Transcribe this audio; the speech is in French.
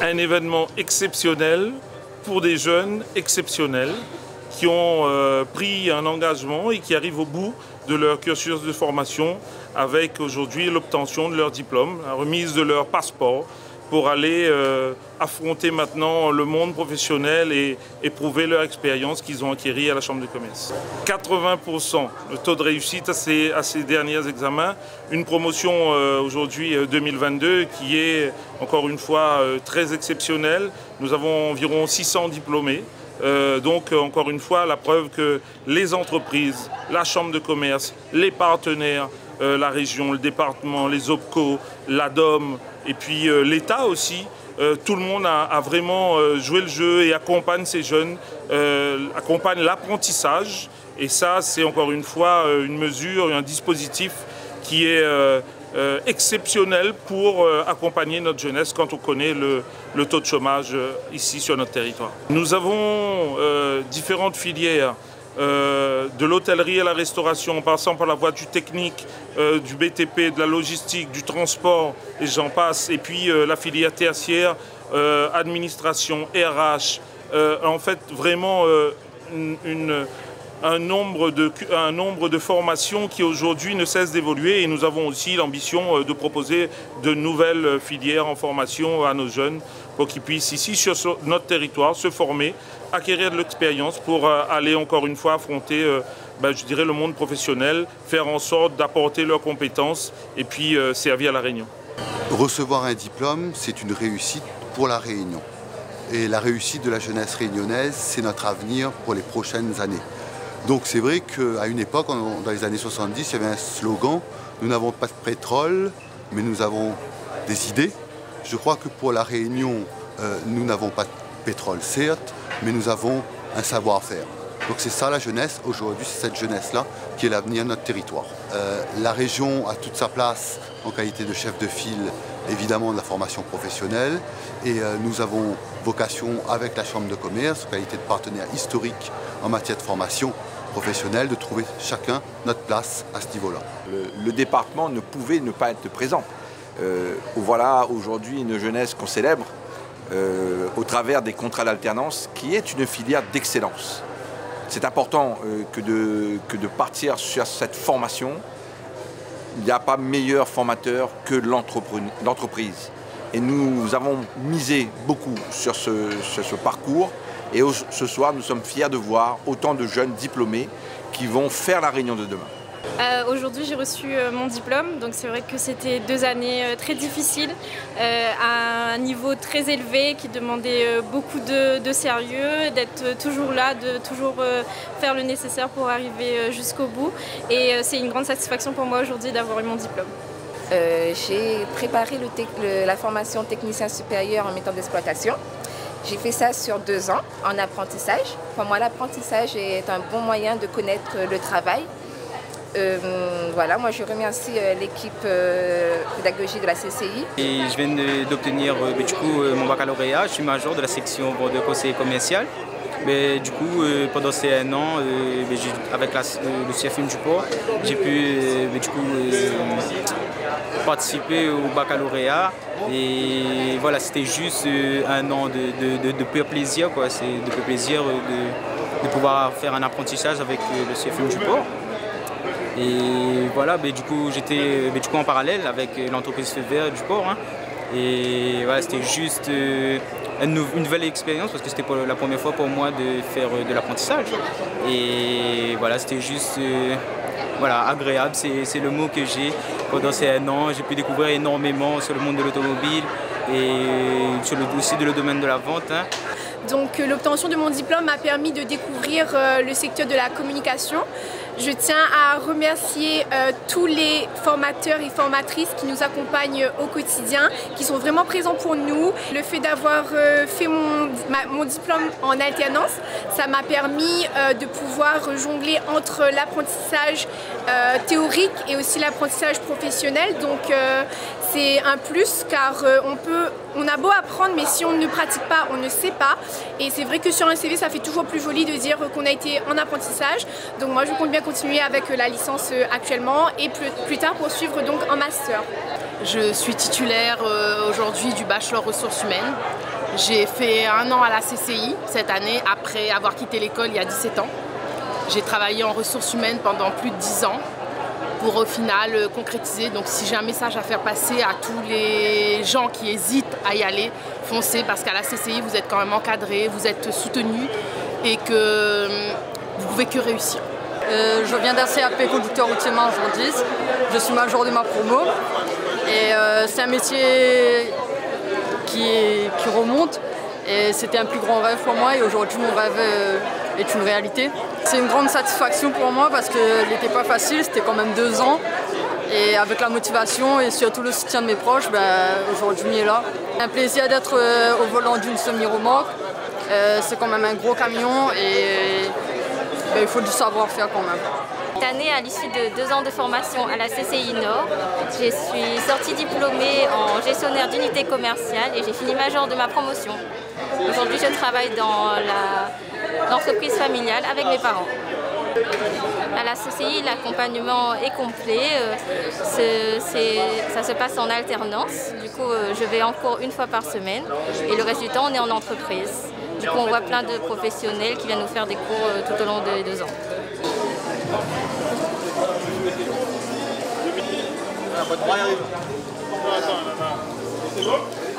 Un événement exceptionnel pour des jeunes exceptionnels qui ont pris un engagement et qui arrivent au bout de leur cursus de formation avec aujourd'hui l'obtention de leur diplôme, la remise de leur passeport pour aller affronter maintenant le monde professionnel et prouver leur expérience qu'ils ont acquérie à la Chambre de commerce. 80% le taux de réussite à ces derniers examens. Une promotion aujourd'hui 2022 qui est encore une fois très exceptionnelle. Nous avons environ 600 diplômés. Donc encore une fois la preuve que les entreprises, la Chambre de commerce, les partenaires, la région, le département, les OPCO, l'ADOM et puis l'État aussi, tout le monde a vraiment joué le jeu et accompagne ces jeunes, accompagne l'apprentissage. Et ça, c'est encore une fois une mesure, un dispositif qui est exceptionnel pour accompagner notre jeunesse quand on connaît le taux de chômage ici sur notre territoire. Nous avons différentes filières. De l'hôtellerie à la restauration, en passant par la voie du technique, du BTP, de la logistique, du transport, et j'en passe, et puis la filière tertiaire, administration, RH, en fait vraiment un nombre de formations qui aujourd'hui ne cesse d'évoluer, et nous avons aussi l'ambition de proposer de nouvelles filières en formation à nos jeunes pour qu'ils puissent ici sur notre territoire se former, acquérir de l'expérience pour aller encore une fois affronter je dirais le monde professionnel, faire en sorte d'apporter leurs compétences et puis servir la Réunion. Recevoir un diplôme, c'est une réussite pour la Réunion. Et la réussite de la jeunesse réunionnaise, c'est notre avenir pour les prochaines années. Donc c'est vrai qu'à une époque, dans les années 70, il y avait un slogan « Nous n'avons pas de pétrole, mais nous avons des idées ». Je crois que pour la Réunion, nous n'avons pas de pétrole, certes, mais nous avons un savoir-faire. Donc c'est ça la jeunesse, aujourd'hui c'est cette jeunesse-là qui est l'avenir de notre territoire. La région a toute sa place en qualité de chef de file, évidemment de la formation professionnelle, et nous avons vocation avec la Chambre de commerce, en qualité de partenaire historique en matière de formation professionnelle, de trouver chacun notre place à ce niveau-là. Le département ne pouvait ne pas être présent. Voilà aujourd'hui une jeunesse qu'on célèbre au travers des contrats d'alternance qui est une filière d'excellence. C'est important que de partir sur cette formation. Il n'y a pas meilleur formateur que l'entreprise. Et nous avons misé beaucoup sur ce parcours. Et ce soir, nous sommes fiers de voir autant de jeunes diplômés qui vont faire la Réunion de demain. Aujourd'hui, j'ai reçu mon diplôme, donc c'est vrai que c'était 2 années très difficiles, à un niveau très élevé qui demandait beaucoup de sérieux, d'être toujours là, de toujours faire le nécessaire pour arriver jusqu'au bout. Et c'est une grande satisfaction pour moi aujourd'hui d'avoir eu mon diplôme. J'ai préparé la formation technicien supérieur en méthode d'exploitation. J'ai fait ça sur 2 ans en apprentissage. Pour moi, l'apprentissage est un bon moyen de connaître le travail. Voilà, moi je remercie l'équipe pédagogique de la CCI. Et je viens d'obtenir mon baccalauréat, je suis major de la section de conseiller commercial. Mais du coup, pendant ces 1 an, avec le CFM du port, j'ai pu participer au baccalauréat. Et voilà, c'était juste 1 an de pur plaisir, quoi. C'est de pur plaisir de pouvoir faire un apprentissage avec le CFM du port. Et voilà, du coup, j'étais en parallèle avec l'entreprise Feu Vert du port. Et voilà, c'était juste une nouvelle expérience parce que c'était la première fois pour moi de faire de l'apprentissage. Et voilà, c'était juste agréable, c'est le mot que j'ai. Pendant ces 1 an, j'ai pu découvrir énormément sur le monde de l'automobile et sur aussi le domaine de la vente. Donc l'obtention de mon diplôme m'a permis de découvrir le secteur de la communication. Je tiens à remercier tous les formateurs et formatrices qui nous accompagnent au quotidien, qui sont vraiment présents pour nous. Le fait d'avoir fait mon diplôme en alternance, ça m'a permis de pouvoir jongler entre l'apprentissage théorique et aussi l'apprentissage professionnel. Donc c'est un plus car on a beau apprendre, mais si on ne pratique pas, on ne sait pas. Et c'est vrai que sur un CV, ça fait toujours plus joli de dire qu'on a été en apprentissage. Donc moi, je compte bien continuer avec la licence actuellement et plus tard poursuivre donc en master. Je suis titulaire aujourd'hui du bachelor ressources humaines. J'ai fait 1 an à la CCI cette année après avoir quitté l'école il y a 17 ans. J'ai travaillé en ressources humaines pendant plus de 10 ans pour au final concrétiser. Donc si j'ai un message à faire passer à tous les gens qui hésitent à y aller, foncez parce qu'à la CCI vous êtes quand même encadré, vous êtes soutenu et que vous pouvez que réussir. Je viens d'un CAP conducteur routier marchandises. Je suis major de ma promo et c'est un métier qui remonte et c'était un plus grand rêve pour moi et aujourd'hui mon rêve est une réalité. C'est une grande satisfaction pour moi parce qu'il n'était pas facile, c'était quand même 2 ans et avec la motivation et surtout le soutien de mes proches, aujourd'hui on est là. C'est un plaisir d'être au volant d'une semi-remorque, c'est quand même un gros camion et il faut du savoir-faire quand même. Cette année, à l'issue de 2 ans de formation à la CCI Nord, je suis sortie diplômée en gestionnaire d'unité commerciale et j'ai fini major de ma promotion. Aujourd'hui, je travaille dans l'entreprise familiale avec mes parents. À la CCI, l'accompagnement est complet, ça se passe en alternance. Du coup, je vais en cours 1 fois par semaine et le reste du temps, on est en entreprise. Du coup, on voit plein de professionnels qui viennent nous faire des cours tout au long des 2 ans. On va y arriver.